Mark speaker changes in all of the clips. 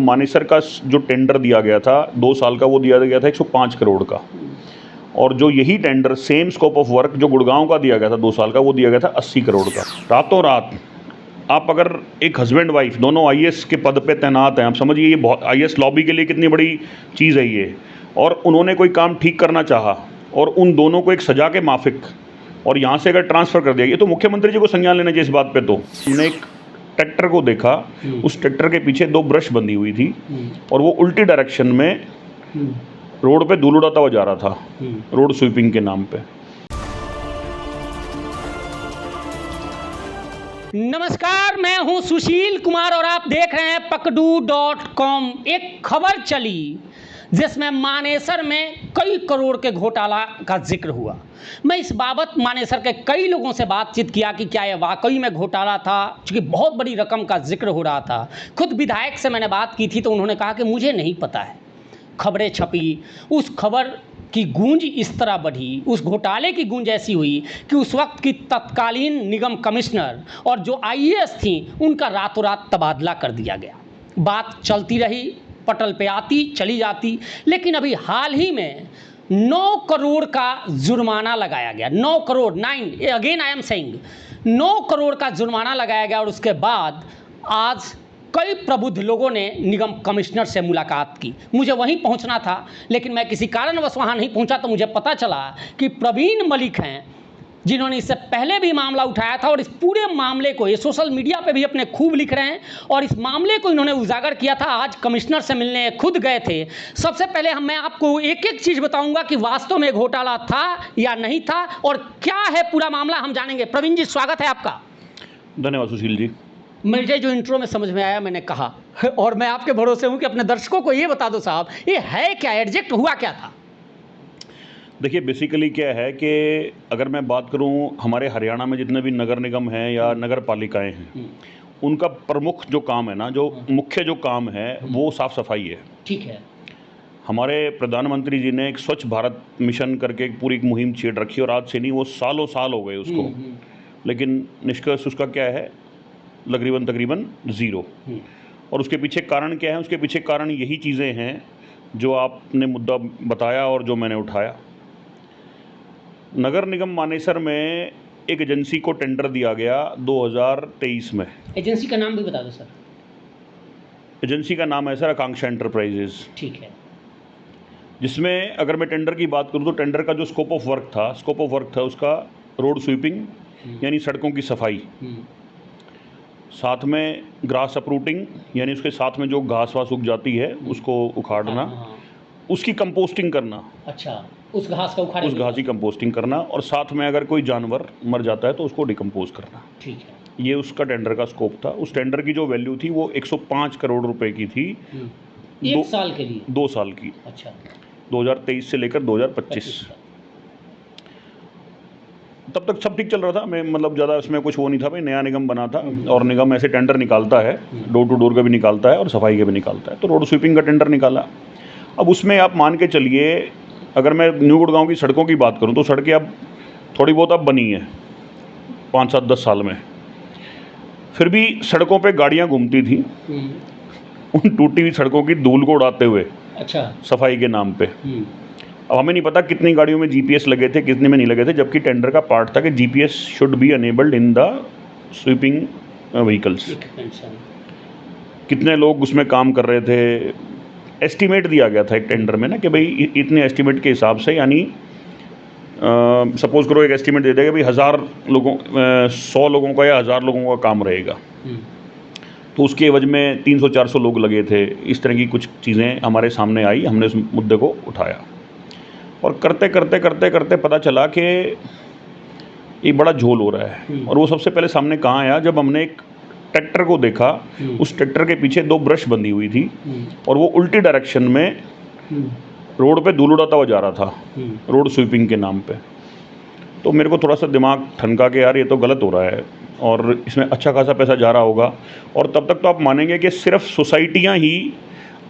Speaker 1: मानेसर का जो टेंडर दिया गया था 2 साल का, वो दिया गया था 105 करोड़ का। और जो यही tender same scope of work जो गुड़गांव का दिया गया था 2 साल का, वो दिया गया था 80 करोड़ का। रातों रात आप अगर एक हस्बैंड वाइफ दोनों आईएएस के पद पे तैनात हैं, आप समझिए ये बहुत आईएएस लॉबी के लिए कितनी बड़ी चीज़ है ये। और उन्होंने कोई काम ठीक करना चाहा और उन दोनों को एक सजा के माफिक और यहाँ से अगर ट्रांसफ़र कर दिया, ये तो मुख्यमंत्री जी को संज्ञान लेना चाहिए इस बात पे। तो हमने एक ट्रैक्टर को देखा, उस ट्रैक्टर के पीछे 2 ब्रश बंधी हुई थी और वो उल्टी डायरेक्शन में रोड पे धूल उड़ाता हुआ जा रहा था, रोड स्वीपिंग के नाम पे।
Speaker 2: नमस्कार, मैं हूं सुशील कुमार और आप देख रहे हैं पकड़ू.com। एक खबर चली जिसमें मानेसर में कई करोड़ के घोटाला का जिक्र हुआ। मैं इस बाबत मानेसर के कई लोगों से बातचीत किया कि क्या यह वाकई में घोटाला था, क्योंकि बहुत बड़ी रकम का जिक्र हो रहा था। खुद विधायक से मैंने बात की थी तो उन्होंने कहा कि मुझे नहीं पता है। खबरें छपी, उस खबर की गूंज इस तरह बढ़ी, उस घोटाले की गूंज ऐसी हुई कि उस वक्त की तत्कालीन निगम कमिश्नर और जो आईएएस थी उनका रातों रात तबादला कर दिया गया। बात चलती रही, पटल पे आती चली जाती, लेकिन अभी हाल ही में 9 करोड़ का जुर्माना लगाया गया। 9 crore, 9 again I am saying, 9 crore का जुर्माना लगाया गया। और उसके बाद आज कई प्रबुद्ध लोगों ने निगम कमिश्नर से मुलाकात की। मुझे वहीं पहुंचना था, लेकिन मैं किसी कारणवश वहां नहीं पहुंचा तो मुझे पता चला कि प्रवीण मलिक हैं, जिन्होंने इससे पहले भी मामला उठाया था और इस पूरे मामले को ये सोशल मीडिया पे भी अपने खूब लिख रहे हैं और इस मामले को इन्होंने उजागर किया था। आज कमिश्नर से मिलने खुद गए थे। सबसे पहले मैं आपको एक एक चीज़ बताऊंगा कि वास्तव में घोटाला था या नहीं था और क्या है पूरा मामला, हम जानेंगे। प्रवीण जी, स्वागत है आपका।
Speaker 1: धन्यवाद सुशील जी।
Speaker 2: मुझे जो इंट्रो में समझ में आया मैंने कहा, और मैं आपके भरोसे हूं कि अपने दर्शकों को ये बता दो साहब, ये है क्या, एडजेक्ट हुआ क्या था?
Speaker 1: देखिए, बेसिकली क्या है कि अगर मैं बात करूं, हमारे हरियाणा में जितने भी नगर निगम हैं या नगर पालिकाएँ हैं, उनका प्रमुख जो काम है ना, जो मुख्य जो काम है वो साफ़ सफाई है।
Speaker 2: ठीक है।
Speaker 1: हमारे प्रधानमंत्री जी ने एक स्वच्छ भारत मिशन करके एक पूरी एक मुहिम छेड़ रखी और आज से नहीं, वो सालों साल हो गए उसको, लेकिन निष्कर्ष उसका क्या है, तकरीबन ज़ीरो। और उसके पीछे कारण क्या है? उसके पीछे कारण यही चीज़ें हैं जो आपने मुद्दा बताया और जो मैंने उठाया। नगर निगम मानेसर में एक एजेंसी को टेंडर दिया गया 2023 में।
Speaker 2: एजेंसी का नाम भी बता दो सर।
Speaker 1: एजेंसी का नाम है सर आकांक्षा एंटरप्राइजेज।
Speaker 2: ठीक है।
Speaker 1: जिसमें अगर मैं टेंडर की बात करूं तो टेंडर का जो स्कोप ऑफ वर्क था उसका रोड स्वीपिंग यानी सड़कों की सफाई, साथ में ग्रास अपरूटिंग यानी उसके साथ में जो घास वास उग जाती है उसको उखाड़ना, उसकी कंपोस्टिंग करना।
Speaker 2: अच्छा, उस घास का उखाड़,
Speaker 1: उस घास की कंपोस्टिंग करना, और साथ में अगर कोई जानवर मर जाता है तो उसको डिकम्पोज करना।
Speaker 2: ठीक है।
Speaker 1: ये उसका टेंडर का स्कोप था। उस टेंडर की जो वैल्यू थी वो 105 करोड़ रुपए की थी।
Speaker 2: 1 साल के लिए?
Speaker 1: 2 साल की।
Speaker 2: अच्छा।
Speaker 1: 2023 से लेकर 2025 तब तक सब ठीक चल रहा था। मैं मतलब ज़्यादा इसमें कुछ वो नहीं था, भाई नया निगम बना था और निगम ऐसे टेंडर निकालता है, डोर टू डोर का भी निकालता है और सफाई का भी निकालता है। तो रोड स्वीपिंग का टेंडर निकाला। अब उसमें आप मान के चलिए, अगर मैं न्यू गुड़गांव की सड़कों की बात करूं तो सड़कें अब थोड़ी बहुत अब बनी हैं 5, 7, 10 साल में, फिर भी सड़कों पे गाड़ियां घूमती थी उन टूटी हुई सड़कों की धूल को उड़ाते हुए। अच्छा। सफाई के नाम पे। अब हमें नहीं पता कितनी गाड़ियों में जीपीएस लगे थे, कितने में नहीं लगे थे, जबकि टेंडर का पार्ट था कि GPS should be enabled in the sweeping vehicles. कितने लोग उसमें काम कर रहे थे, एस्टीमेट दिया गया था एक टेंडर में ना कि भाई इतने एस्टीमेट के हिसाब से, यानी सपोज करो एक एस्टीमेट दे देगा भाई 1000 लोगों 100 लोगों का या 1000 लोगों का काम रहेगा, तो उसके एवज में 300-400 लोग लगे थे। इस तरह की कुछ चीज़ें हमारे सामने आई, हमने उस मुद्दे को उठाया और करते करते पता चला कि एक बड़ा झोल हो रहा है। और वो सबसे पहले सामने कहाँ आया, जब हमने एक ट्रैक्टर को देखा, उस ट्रैक्टर के पीछे 2 ब्रश बंधी हुई थी और वो उल्टी डायरेक्शन में रोड पे धूल उड़ाता हुआ जा रहा था, रोड स्वीपिंग के नाम पे। तो मेरे को थोड़ा सा दिमाग ठनका के यार ये तो गलत हो रहा है और इसमें अच्छा खासा पैसा जा रहा होगा। और तब तक तो आप मानेंगे कि सिर्फ सोसाइटियाँ ही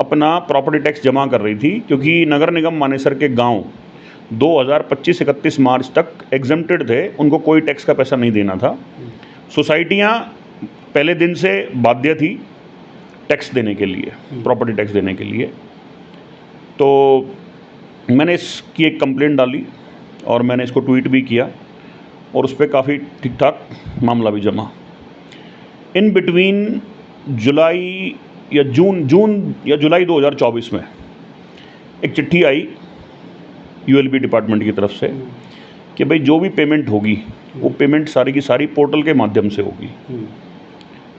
Speaker 1: अपना प्रॉपर्टी टैक्स जमा कर रही थी, क्योंकि नगर निगम मानेसर के गांव 2025-31 मार्च तक एग्जम्प्टेड थे, उनको कोई टैक्स का पैसा नहीं देना था। सोसाइटियां पहले दिन से बाध्य थी टैक्स देने के लिए, प्रॉपर्टी टैक्स देने के लिए। तो मैंने इसकी एक कंप्लेंट डाली और मैंने इसको ट्वीट भी किया और उस पर काफ़ी ठीक ठाक मामला भी जमा। इन बिटवीन जुलाई या जून या जुलाई 2024 में एक चिट्ठी आई यूएलबी डिपार्टमेंट की तरफ से कि भाई जो भी पेमेंट होगी वो पेमेंट सारी की सारी पोर्टल के माध्यम से होगी।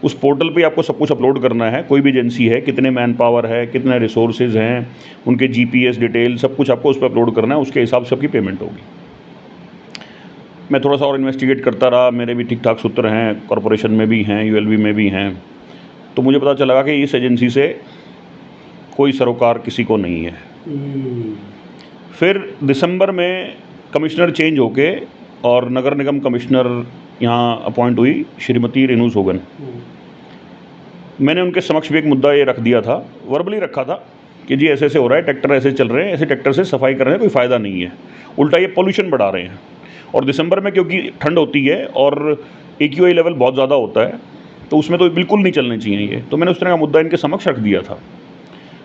Speaker 1: उस पोर्टल पे आपको सब कुछ अपलोड करना है, कोई भी एजेंसी है, कितने मैन पावर है, कितने रिसोर्सेज हैं, उनके जीपीएस डिटेल सब कुछ आपको उस पर अपलोड करना है, उसके हिसाब से आपकी पेमेंट होगी। मैं थोड़ा सा और इन्वेस्टिगेट करता रहा, मेरे भी ठीक ठाक सूत्र हैं, कॉरपोरेशन में भी हैं, यूएलबी में भी हैं, तो मुझे पता चला कि इस एजेंसी से कोई सरोकार किसी को नहीं है। फिर दिसंबर में कमिश्नर चेंज होके और नगर निगम कमिश्नर यहाँ अपॉइंट हुई श्रीमती रेणु सोगन। मैंने उनके समक्ष भी एक मुद्दा ये रख दिया था, वर्बली रखा था कि जी ऐसे ऐसे हो रहा है, ट्रैक्टर ऐसे चल रहे हैं, ऐसे ट्रैक्टर से सफाई करने में कोई फ़ायदा नहीं है, उल्टा ये पोल्यूशन बढ़ा रहे हैं। और दिसंबर में क्योंकि ठंड होती है और AQI लेवल बहुत ज़्यादा होता है, तो उसमें तो बिल्कुल नहीं चलने चाहिए ये। तो मैंने उस तरह का मुद्दा इनके समक्ष रख दिया था।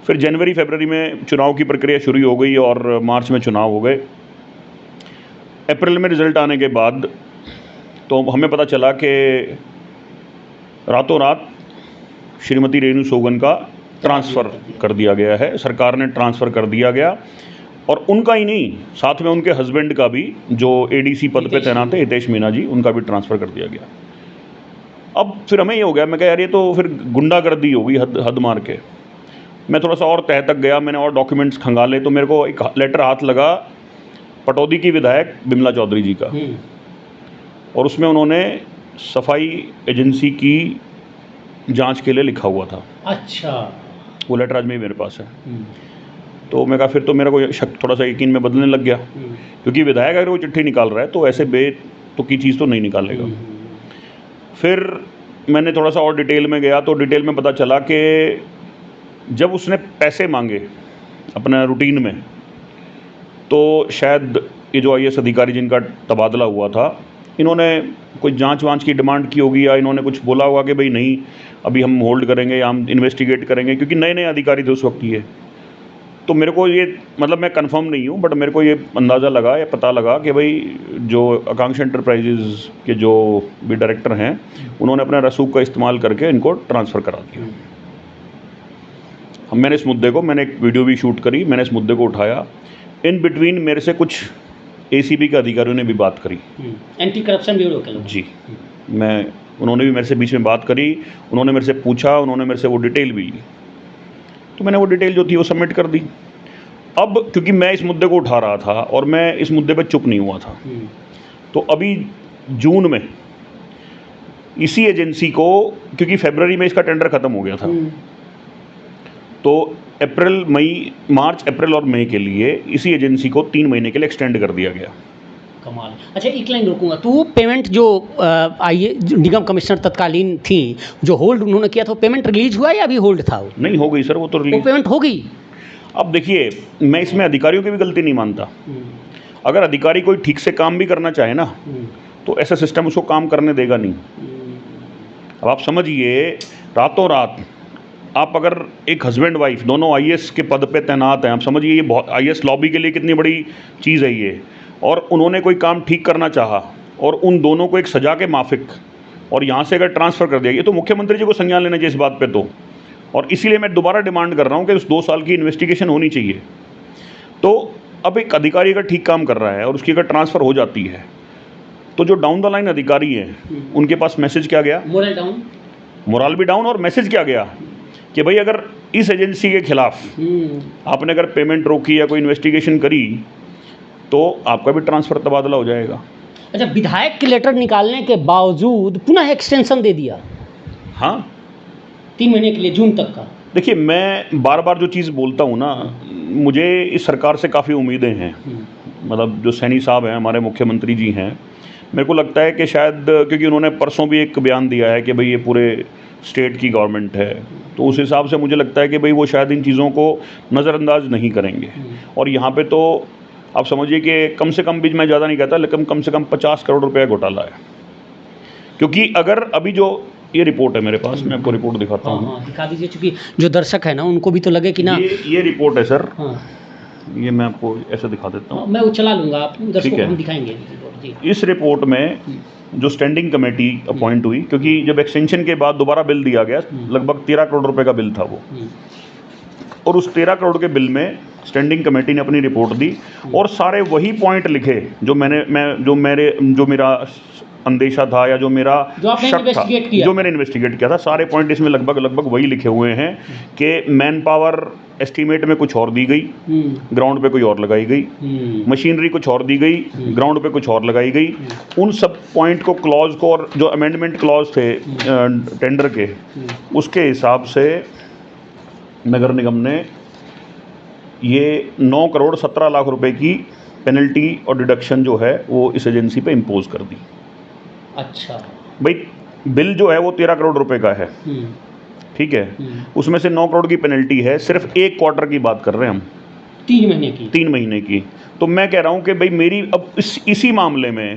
Speaker 1: फिर जनवरी फरवरी में चुनाव की प्रक्रिया शुरू हो गई और मार्च में चुनाव हो गए। अप्रैल में रिज़ल्ट आने के बाद तो हमें पता चला कि रातों रात श्रीमती रेणु सोगन का ट्रांसफ़र कर दिया गया है, सरकार ने ट्रांसफ़र कर दिया गया। और उनका ही नहीं, साथ में उनके हस्बैंड का भी, जो ADC पद पे तैनात है, हितेश मीना जी, उनका भी ट्रांसफ़र कर दिया गया। अब फिर हमें ये हो गया, मैं कहा यार ये तो फिर गुंडागर्दी होगी हद मार के। मैं थोड़ा सा और तह तक गया, मैंने और डॉक्यूमेंट्स खंगाले, तो मेरे को एक लेटर हाथ लगा पटौदी की विधायक बिमला चौधरी जी का, और उसमें उन्होंने सफाई एजेंसी की जांच के लिए लिखा हुआ था।
Speaker 2: अच्छा,
Speaker 1: वो लेटर आज में मेरे पास है। तो मैं कहा फिर तो मेरा को शक थोड़ा सा यकीन में बदलने लग गया, क्योंकि विधायक अगर वो चिट्ठी निकाल रहा है तो ऐसे बेतुकी चीज़ तो नहीं निकालेगा। फिर मैंने थोड़ा सा और डिटेल में गया, तो डिटेल में पता चला कि जब उसने पैसे मांगे अपना रूटीन में, तो शायद ये जो IAS अधिकारी जिनका तबादला हुआ था, इन्होंने कोई जांच वांच की डिमांड की होगी, या इन्होंने कुछ बोला होगा कि भाई नहीं अभी हम होल्ड करेंगे या हम इन्वेस्टिगेट करेंगे, क्योंकि नए नए अधिकारी थे उस वक्त ये। तो मेरे को ये, मतलब मैं कंफर्म नहीं हूँ, बट मेरे को ये अंदाज़ा लगा या पता लगा कि भाई जो आकांक्षा एंटरप्राइजेज़ के जो भी डायरेक्टर हैं, उन्होंने अपना रसूख का इस्तेमाल करके इनको ट्रांसफ़र करा दिया। मैंने इस मुद्दे को, मैंने एक वीडियो भी शूट करी, मैंने इस मुद्दे को उठाया। इन बिटवीन मेरे से कुछ ACB के अधिकारियों ने भी बात करी,
Speaker 2: एंटी करप्शन ब्यूरो के लोग
Speaker 1: जी। उन्होंने भी मेरे से बीच में बात करी, उन्होंने मेरे से पूछा, उन्होंने मेरे से वो डिटेल भी ली, तो मैंने वो डिटेल जो थी वो सबमिट कर दी। अब क्योंकि मैं इस मुद्दे को उठा रहा था और मैं इस मुद्दे पर चुप नहीं हुआ था, तो अभी जून में इसी एजेंसी को, क्योंकि फरवरी में इसका टेंडर ख़त्म हो गया था, तो मार्च अप्रैल और मई के लिए इसी एजेंसी को 3 महीने के लिए एक्सटेंड कर दिया गया।
Speaker 2: कमाल। अच्छा, एक लाइन रोकूंगा, तो वो पेमेंट जो जो निगम कमिश्नर तत्कालीन थी, जो होल्ड उन्होंने किया था, पेमेंट रिलीज हुआ या अभी होल्ड था? वो
Speaker 1: नहीं, हो गई सर, वो तो रिलीज,
Speaker 2: वो पेमेंट हो गई।
Speaker 1: अब देखिए, मैं इसमें अधिकारियों की भी गलती नहीं मानता। अगर अधिकारी कोई ठीक से काम भी करना चाहे ना, तो ऐसा सिस्टम उसको काम करने देगा नहीं। अब आप समझिए, रातों रात आप अगर एक हस्बैंड वाइफ दोनों IAS के पद पे तैनात हैं, आप समझिए ये बहुत IAS लॉबी के लिए कितनी बड़ी चीज़ है ये, और उन्होंने कोई काम ठीक करना चाहा और उन दोनों को एक सजा के माफिक, और यहाँ से अगर ट्रांसफ़र कर दिया, ये तो मुख्यमंत्री जी को संज्ञान लेना चाहिए इस बात पे तो। और इसीलिए मैं दोबारा डिमांड कर रहा हूँ कि उस 2 साल की इन्वेस्टिगेशन होनी चाहिए। तो अब एक अधिकारी अगर ठीक काम कर रहा है और उसकी अगर ट्रांसफ़र हो जाती है, तो जो डाउन द लाइन अधिकारी हैं उनके पास मैसेज क्या गया?
Speaker 2: मोरल डाउन,
Speaker 1: मोरल भी डाउन, और मैसेज क्या गया कि भाई अगर इस एजेंसी के खिलाफ आपने अगर पेमेंट रोकी या कोई इन्वेस्टिगेशन करी, तो आपका भी ट्रांसफ़र तबादला हो जाएगा।
Speaker 2: अच्छा, विधायक के लेटर निकालने के बावजूद पुनः एक्सटेंशन दे दिया।
Speaker 1: हाँ,
Speaker 2: 3 महीने के लिए, जून तक का।
Speaker 1: देखिए, मैं बार बार जो चीज़ बोलता हूँ ना, मुझे इस सरकार से काफ़ी उम्मीदें हैं। मतलब जो सैनी साहब हैं, हमारे मुख्यमंत्री जी हैं, मेरे को लगता है कि शायद, क्योंकि उन्होंने परसों भी एक बयान दिया है कि भाई ये पूरे स्टेट की गवर्नमेंट है, तो उस हिसाब से मुझे लगता है कि भाई वो शायद इन चीज़ों को नज़रअंदाज नहीं करेंगे। और यहाँ पे तो आप समझिए कि कम से कम भी, मैं ज़्यादा नहीं कहता, लेकिन कम से कम 50 करोड़ रुपये घोटाला है। क्योंकि अगर अभी जो ये रिपोर्ट है मेरे पास, मैं आपको रिपोर्ट दिखाता
Speaker 2: हाँ
Speaker 1: हूँ।
Speaker 2: हाँ दिखा दीजिए, चूंकि जो दर्शक है ना उनको भी तो लगे कि ना।
Speaker 1: ये रिपोर्ट है सर,
Speaker 2: हाँ
Speaker 1: ये मैं आपको ऐसे दिखा देता हूँ।
Speaker 2: मैं वो चला लूँगा, आप दर्शकों
Speaker 1: ठीक
Speaker 2: को
Speaker 1: है।
Speaker 2: हम दिखाएंगे रिपोर्ट जी।
Speaker 1: इस रिपोर्ट में जो स्टैंडिंग कमेटी अपॉइंट हुई, क्योंकि जब एक्सटेंशन के बाद दोबारा बिल दिया गया, लगभग 13 करोड़ रुपए का बिल था वो, और उस 13 करोड़ के बिल में स्टैंडिंग कमेटी ने अपनी रिपोर्ट दी और सारे वही पॉइंट लिखे जो जो मेरा अंदेशा था या जो मेरा
Speaker 2: जो आपने
Speaker 1: शक था,
Speaker 2: इन्वेस्टिगेट किया,
Speaker 1: जो मैंने इन्वेस्टिगेट किया था, सारे पॉइंट इसमें लगभग वही लिखे हुए हैं कि मैन पावर एस्टीमेट में कुछ और दी गई, ग्राउंड पे कोई और लगाई गई, मशीनरी कुछ और दी गई, ग्राउंड पे कुछ और लगाई गई। उन सब पॉइंट को, क्लॉज को, और जो अमेंडमेंट क्लॉज थे टेंडर के, उसके हिसाब से नगर निगम ने ये 9 करोड़ 17 लाख रुपए की पेनल्टी और डिडक्शन जो है वो इस एजेंसी पे इम्पोज कर दी।
Speaker 2: अच्छा
Speaker 1: भाई बिल जो है वो 13 करोड़ रुपए का है, ठीक है, उसमें से 9 करोड़ की पेनल्टी है, सिर्फ एक क्वार्टर की बात कर रहे हैं हम, 3 महीने की। तो मैं कह रहा हूँ कि भाई मेरी अब इसी मामले में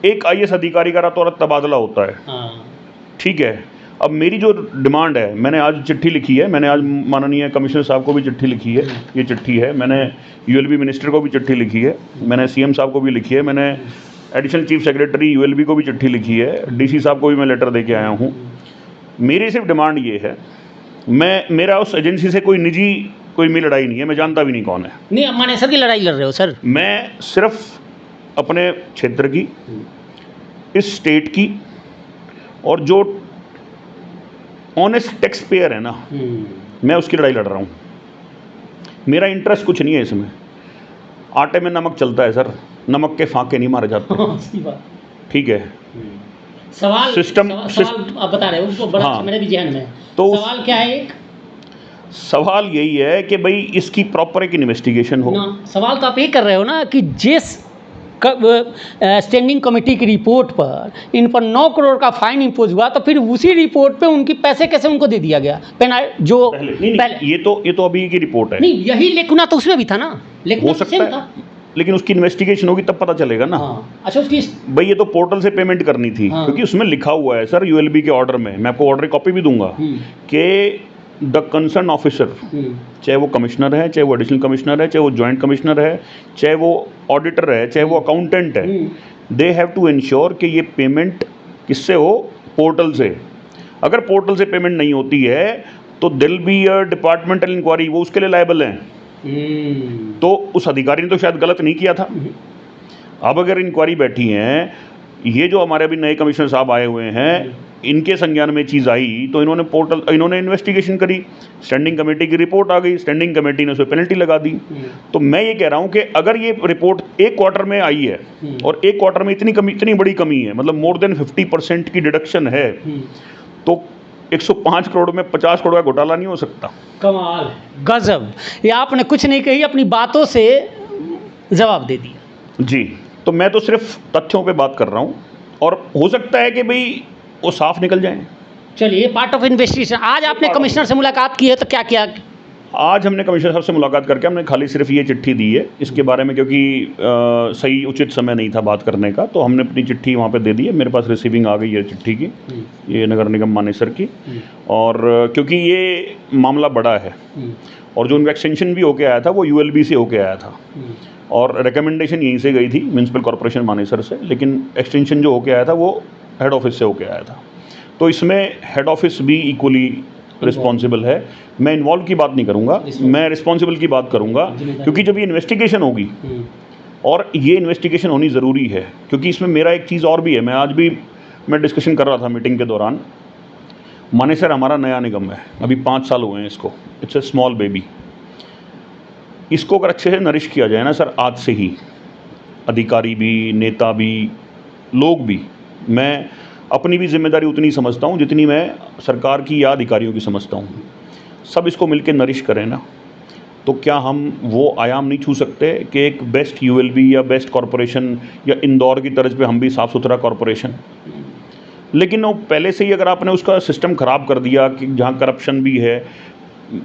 Speaker 1: एक IAS अधिकारी का रातों रात तबादला होता है, ठीक है। अब मेरी जो डिमांड है, मैंने आज चिट्ठी लिखी है, मैंने आज माननीय कमिश्नर साहब को भी चिट्ठी लिखी है, ये चिट्ठी है, मैंने ULB मिनिस्टर को भी चिट्ठी लिखी है, मैंने CM साहब को भी लिखी है, मैंने एडिशनल चीफ सेक्रेटरी ULB को भी चिट्ठी लिखी है, DC साहब को भी मैं लेटर दे के आया हूँ। मेरी सिर्फ डिमांड ये है, मेरा उस एजेंसी से कोई लड़ाई नहीं है, मैं जानता भी नहीं कौन है।
Speaker 2: नहीं, आप मानेसर की लड़ाई लड़ रहे हो सर?
Speaker 1: मैं सिर्फ अपने क्षेत्र की, इस स्टेट की, और जो ऑनेस्ट टैक्स पेयर है ना, मैं उसकी लड़ाई लड़ रहा हूँ। मेरा इंटरेस्ट कुछ नहीं है इसमें। आटे में नमक चलता है सर, नमक के फाके नहीं मारे जाते, ठीक है।
Speaker 2: सवाल आप बता रहे हो उसको बड़ा,
Speaker 1: हाँ,
Speaker 2: मेरे भी जहन में
Speaker 1: तो
Speaker 2: सवाल क्या है? एक
Speaker 1: सवाल यही है कि भाई इसकी प्रॉपर एक इन्वेस्टिगेशन हो।
Speaker 2: सवाल तो आप ये कर रहे हो ना कि जिस स्टैंडिंग कमेटी की रिपोर्ट पर इन पर 9 करोड़ का फाइन इम्पोज हुआ, तो फिर उसी रिपोर्ट पे उनकी पैसे कैसे उनको दे दिया गया? जो
Speaker 1: पहले ये तो अभी की रिपोर्ट है।
Speaker 2: नहीं, यही लेखुना तो उसमें भी था ना,
Speaker 1: हो सकता है, लेकिन उसकी इन्वेस्टिगेशन होगी तब पता चलेगा ना।
Speaker 2: अच्छा, उसकी
Speaker 1: भाई ये तो पोर्टल से पेमेंट करनी थी, क्योंकि उसमें लिखा हुआ है सर ULB के ऑर्डर में, मैं आपको ऑर्डर कॉपी भी दूंगा, कि द कंसर्न ऑफिसर, चाहे वो कमिश्नर है, चाहे वो एडिशनल कमिश्नर है, चाहे वो जॉइंट कमिश्नर है, चाहे वो ऑडिटर है, चाहे वो अकाउंटेंट है, दे हैव टू इंश्योर कि ये पेमेंट किससे हो, पोर्टल से। अगर पोर्टल से पेमेंट नहीं होती है तो दिल बी अ डिपार्टमेंटल इंक्वायरी, वो उसके लिए लायबल हैं। तो उस अधिकारी ने तो शायद गलत नहीं किया था। अब अगर इंक्वायरी बैठी है, ये जो हमारे अभी नए कमिश्नर साहब आए हुए हैं, इनके संज्ञान में चीज़ आई तो इन्होंने इन्वेस्टिगेशन करी, स्टैंडिंग कमेटी की रिपोर्ट आ गई, स्टैंडिंग कमेटी ने उस पर पेनल्टी लगा दी। तो मैं ये कह रहा हूँ कि अगर ये रिपोर्ट एक क्वार्टर में आई है और एक क्वार्टर में इतनी बड़ी कमी है, मतलब मोर देन 50% की डिडक्शन है, तो 105 करोड़ में 50 करोड़ का घोटाला नहीं हो सकता।
Speaker 2: कमाल, गजब, ये आपने कुछ नहीं कही, अपनी बातों से जवाब दे दिया
Speaker 1: जी। तो मैं तो सिर्फ तथ्यों पे बात कर रहा हूँ, और हो सकता है कि भाई वो साफ निकल जाए। चलिए,
Speaker 2: पार्ट ऑफ इन्वेस्टिगेशन। आज आपने कमिश्नर से मुलाकात की है, तो क्या किया?
Speaker 1: आज हमने कमिश्नर साहब से मुलाकात करके हमने खाली सिर्फ ये चिट्ठी दी है इसके बारे में, क्योंकि सही उचित समय नहीं था बात करने का, तो हमने अपनी चिट्ठी वहाँ पे दे दी है। मेरे पास रिसीविंग आ गई है चिट्ठी की, ये नगर निगम मानेसर की, और क्योंकि ये मामला बड़ा है और जो उनका एक्सटेंशन भी होके आया था वो ULB से होके आया था, और रिकमेंडेशन यहीं से गई थी म्यूनसिपल कॉर्पोरेशन मानेसर से, लेकिन एक्सटेंशन जो होके आया था वो हेड ऑफिस से होके आया था। तो इसमें हेड ऑफिस भी इक्वली रिस्पॉन्सिबल है। मैं इन्वॉल्व की बात नहीं करूंगा, मैं रिस्पॉन्सिबल की बात करूंगा, क्योंकि जब ये इन्वेस्टिगेशन होगी, और ये इन्वेस्टिगेशन होनी ज़रूरी है, क्योंकि इसमें मेरा एक चीज़ और भी है। मैं डिस्कशन कर रहा था मीटिंग के दौरान, मानेसर हमारा नया निगम है, अभी 5 साल हुए हैं इसको, इट्स ए स्मॉल बेबी। इसको अगर अच्छे से नरिश किया जाए ना सर, आज से ही, अधिकारी भी, नेता भी, लोग भी, मैं अपनी भी जिम्मेदारी उतनी समझता हूँ जितनी मैं सरकार की या अधिकारियों की समझता हूँ, सब इसको मिलकर नरिश करें ना, तो क्या हम वो आयाम नहीं छू सकते कि एक बेस्ट ULB या बेस्ट कॉरपोरेशन, या इंदौर की तर्ज पे हम भी साफ़ सुथरा कॉरपोरेशन। लेकिन वो पहले से ही अगर आपने उसका सिस्टम ख़राब कर दिया कि जहाँ करप्शन भी है,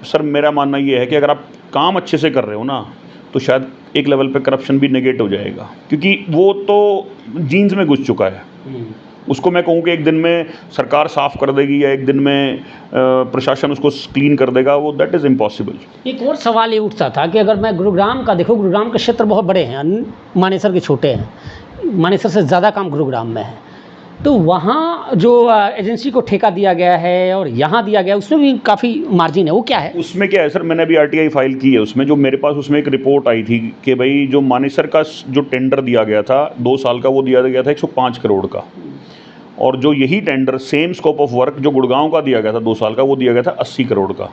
Speaker 1: सर मेरा मानना ये है कि अगर आप काम अच्छे से कर रहे हो ना, तो शायद एक लेवल पे करप्शन भी नेगेट हो जाएगा, क्योंकि वो तो जीन्स में घुस चुका है। उसको मैं कहूँ कि एक दिन में सरकार साफ़ कर देगी या एक दिन में प्रशासन उसको क्लीन कर देगा, वो दैट इज़ इम्पॉसिबल।
Speaker 2: एक और सवाल ये उठता था कि अगर मैं गुरुग्राम का देखो, गुरुग्राम के क्षेत्र बहुत बड़े हैं, मानेसर के छोटे हैं, मानेसर से ज़्यादा काम गुरुग्राम में है, तो वहाँ जो एजेंसी को ठेका दिया गया है और यहाँ दिया गया, उसमें भी काफ़ी मार्जिन है, वो क्या है?
Speaker 1: उसमें क्या है सर, मैंने अभी आरटीआई फाइल की है, उसमें जो मेरे पास उसमें एक रिपोर्ट आई थी कि भाई जो मानेसर का जो टेंडर दिया गया था 2 साल का, वो दिया गया था 105 करोड़ का, और जो यही tender same scope of work जो गुड़गांव का दिया गया था 2 साल का, वो दिया गया था 80 करोड़ का।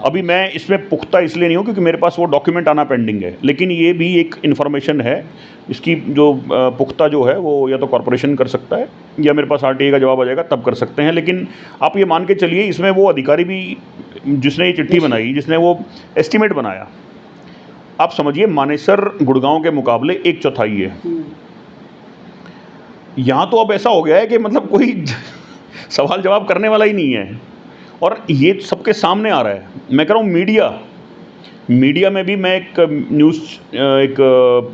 Speaker 1: अभी मैं इसमें पुख्ता इसलिए नहीं हूँ क्योंकि मेरे पास वो डॉक्यूमेंट आना पेंडिंग है, लेकिन ये भी एक इन्फॉर्मेशन है, इसकी जो पुख्ता जो है वो या तो कॉर्पोरेशन कर सकता है या मेरे पास आरटीआई का जवाब आ जाएगा तब कर सकते हैं। लेकिन आप ये मान के चलिए, इसमें वो अधिकारी भी जिसने ये चिट्ठी बनाई, जिसने वो एस्टीमेट बनाया, आप समझिए मानेसर गुड़गांव के मुकाबले 1/4 है। यहाँ तो अब ऐसा हो गया है कि मतलब कोई सवाल जवाब करने वाला ही नहीं है, और ये सबके सामने आ रहा है। मैं कह रहा हूँ मीडिया में भी मैं एक न्यूज़, एक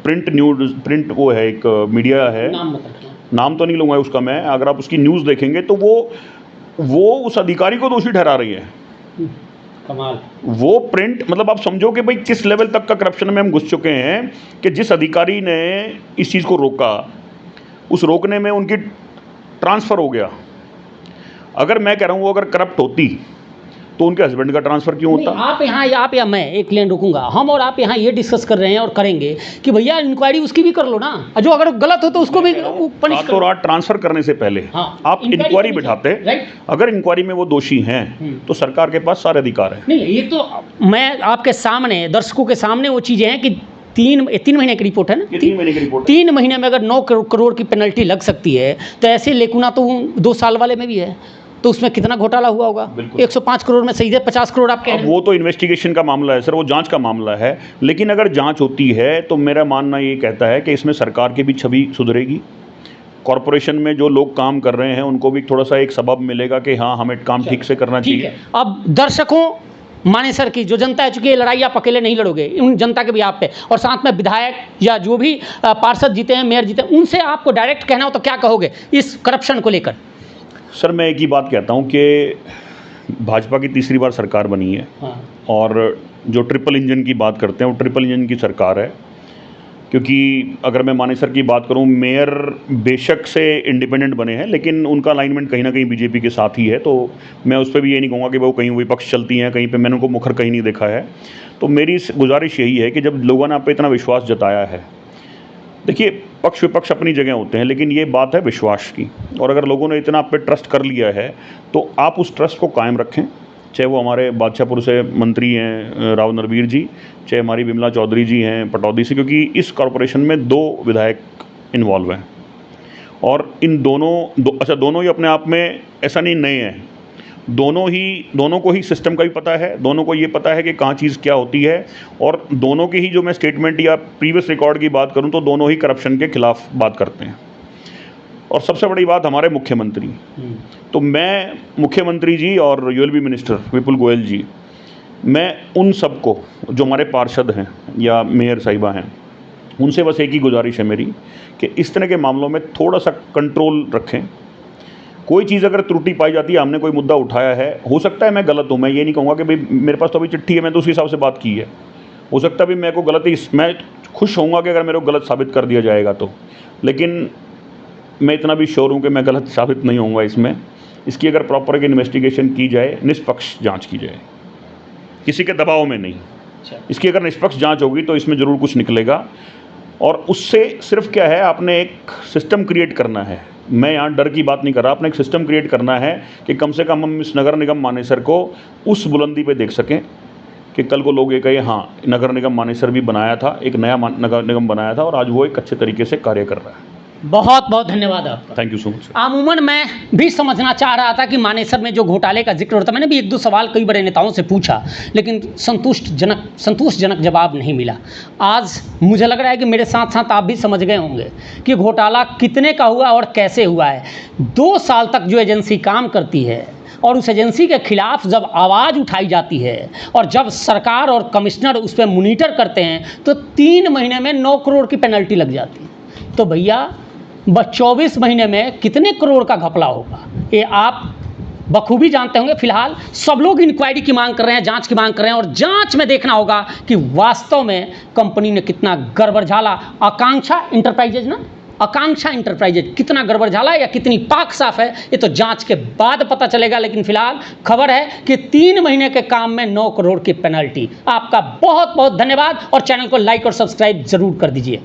Speaker 1: प्रिंट वो है, एक मीडिया है, नाम तो नहीं लूँगा उसका मैं, अगर आप उसकी न्यूज़ देखेंगे तो वो उस अधिकारी को दोषी ठहरा रही है।
Speaker 2: कमाल।
Speaker 1: वो प्रिंट, मतलब आप समझो कि भाई किस लेवल तक का करप्शन में हम घुस चुके हैं कि जिस अधिकारी ने इस चीज़ को रोका, उस रोकने में उनकी ट्रांसफ़र हो गया। अगर मैं कह रहा हूँ वो अगर करप्ट होती तो उनके हस्बैंड का ट्रांसफ़र क्यों होता?
Speaker 2: आप या मैं एक लेन रुकूंगा, हम और आप यहाँ ये डिस्कस कर रहे हैं और करेंगे कि भैया इंक्वायरी उसकी भी कर लो ना, जो अगर गलत हो तो उसको भी पनिश करो।
Speaker 1: रात ट्रांसफ़र करने से पहले आप इंक्वायरी बिठाते, अगर इंक्वायरी में वो दोषी हैं तो सरकार के पास सारे अधिकार हैं।
Speaker 2: नहीं, ये तो मैं आपके सामने, दर्शकों के सामने वो चीज़ें हैं कि 3 महीने की रिपोर्ट है ना,
Speaker 1: 3 महीने की रिपोर्ट,
Speaker 2: 3 महीने में अगर 9 करोड़ की पेनल्टी लग सकती है, तो ऐसे लेकुना तो 2 साल वाले में भी है, तो उसमें कितना घोटाला हुआ होगा? 105 करोड़ में सीधे 50 करोड़ आप कह रहे हैं।
Speaker 1: वो तो इन्वेस्टिगेशन का मामला है सर, वो जांच का मामला है, लेकिन अगर जांच होती है तो मेरा मानना ये कहता है कि इसमें सरकार की भी छवि सुधरेगी, कॉरपोरेशन में जो लोग काम कर रहे हैं उनको भी थोड़ा सा एक सबब मिलेगा कि हाँ, हमें काम ठीक से करना चाहिए।
Speaker 2: अब दर्शकों, मानेसर की जो जनता है, चूंकि ये लड़ाई आप अकेले नहीं लड़ोगे, उन जनता के भी आप पे, और साथ में विधायक या जो भी पार्षद जीते हैं, मेयर जीते हैं, उनसे आपको डायरेक्ट कहना हो तो क्या कहोगे इस करप्शन को लेकर?
Speaker 1: सर मैं एक ही बात कहता हूँ कि भाजपा की तीसरी बार सरकार बनी है, और जो ट्रिपल इंजन की बात करते हैं वो ट्रिपल इंजन की सरकार है। क्योंकि अगर मैं मानेसर की बात करूं, मेयर बेशक से इंडिपेंडेंट बने हैं, लेकिन उनका अलाइनमेंट कहीं ना कहीं बीजेपी के साथ ही है, तो मैं उस पर भी ये नहीं कहूँगा कि वो कहीं विपक्ष चलती हैं, कहीं पे मैंने उनको मुखर कहीं नहीं देखा है। तो मेरी गुजारिश यही है कि जब लोगों ने आप पे इतना विश्वास जताया है, देखिए पक्ष विपक्ष अपनी जगह होते हैं, लेकिन ये बात है विश्वास की, और अगर लोगों ने इतना आप पे ट्रस्ट कर लिया है तो आप उस ट्रस्ट को कायम रखें। चाहे वो हमारे बादशाहपुर से मंत्री हैं राव नरवीर जी, चाहे हमारी विमला चौधरी जी हैं पटौदी से, क्योंकि इस कॉरपोरेशन में 2 विधायक इन्वॉल्व हैं, और इन दोनों ही अपने आप में ऐसा नहीं नए हैं, दोनों को ही सिस्टम का भी पता है, दोनों को ये पता है कि कहाँ चीज़ क्या होती है, और दोनों के ही जो मैं स्टेटमेंट या प्रीवियस रिकॉर्ड की बात करूँ तो दोनों ही करप्शन के खिलाफ बात करते हैं। और सबसे बड़ी बात हमारे मुख्यमंत्री, तो मैं मुख्यमंत्री जी और यूएलबी मिनिस्टर विपुल गोयल जी, मैं उन सबको जो हमारे पार्षद हैं या मेयर साहिबा हैं, उनसे बस एक ही गुजारिश है मेरी कि इस तरह के मामलों में थोड़ा सा कंट्रोल रखें। कोई चीज़ अगर त्रुटि पाई जाती है, हमने कोई मुद्दा उठाया है, हो सकता है मैं गलत हूँ, मैं ये नहीं कहूँगा कि भाई मेरे पास तो अभी चिट्ठी है, मैं तो उस हिसाब से बात की है, हो सकता है भी मेरे को गलती, मैं खुश होऊंगा कि अगर मेरे को गलत साबित कर दिया जाएगा तो, लेकिन मैं इतना भी श्योर हूँ कि मैं गलत साबित नहीं होऊंगा इसमें। इसकी अगर प्रॉपर एक इन्वेस्टिगेशन की जाए, निष्पक्ष जांच की जाए, किसी के दबाव में नहीं, इसकी अगर निष्पक्ष जांच होगी तो इसमें ज़रूर कुछ निकलेगा। और उससे सिर्फ क्या है, आपने एक सिस्टम क्रिएट करना है, मैं यहाँ डर की बात नहीं कर रहा, आपने एक सिस्टम क्रिएट करना है कि कम से कम हम इस नगर निगम मानेसर को उस बुलंदी पे देख सकें कि कल को लोग ये कहे हाँ, नगर निगम मानेसर भी बनाया था, एक नया नगर निगम बनाया था और आज वो एक अच्छे तरीके से कार्य कर रहा है।
Speaker 2: बहुत बहुत धन्यवाद आपका।
Speaker 1: Thank you so much.
Speaker 2: अमूमन मैं भी समझना चाह रहा था कि मानेसर में जो घोटाले का जिक्र होता, मैंने भी 1-2 सवाल कई बड़े नेताओं से पूछा, लेकिन संतोषजनक जवाब नहीं मिला। आज मुझे लग रहा है कि मेरे साथ साथ आप भी समझ गए होंगे कि घोटाला कितने का हुआ और कैसे हुआ है। 2 साल तक जो एजेंसी काम करती है और उस एजेंसी के खिलाफ जब आवाज़ उठाई जाती है और जब सरकार और कमिश्नर उस पर मॉनिटर करते हैं तो 3 महीने में 9 करोड़ की पेनल्टी लग जाती है। तो भैया बस 24 महीने में कितने करोड़ का घपला होगा, ये आप बखूबी जानते होंगे। फिलहाल सब लोग इंक्वायरी की मांग कर रहे हैं, जांच की मांग कर रहे हैं, और जांच में देखना होगा कि वास्तव में कंपनी ने कितना गड़बड़झाला, आकांक्षा इंटरप्राइजेज ना, आकांक्षा इंटरप्राइजेज कितना गड़बड़झाला या कितनी पाक साफ है, ये तो जांच के बाद पता चलेगा। लेकिन फिलहाल खबर है कि 3 महीने के काम में 9 करोड़ की पेनल्टी। आपका बहुत बहुत धन्यवाद और चैनल को लाइक और सब्सक्राइब जरूर कर दीजिए।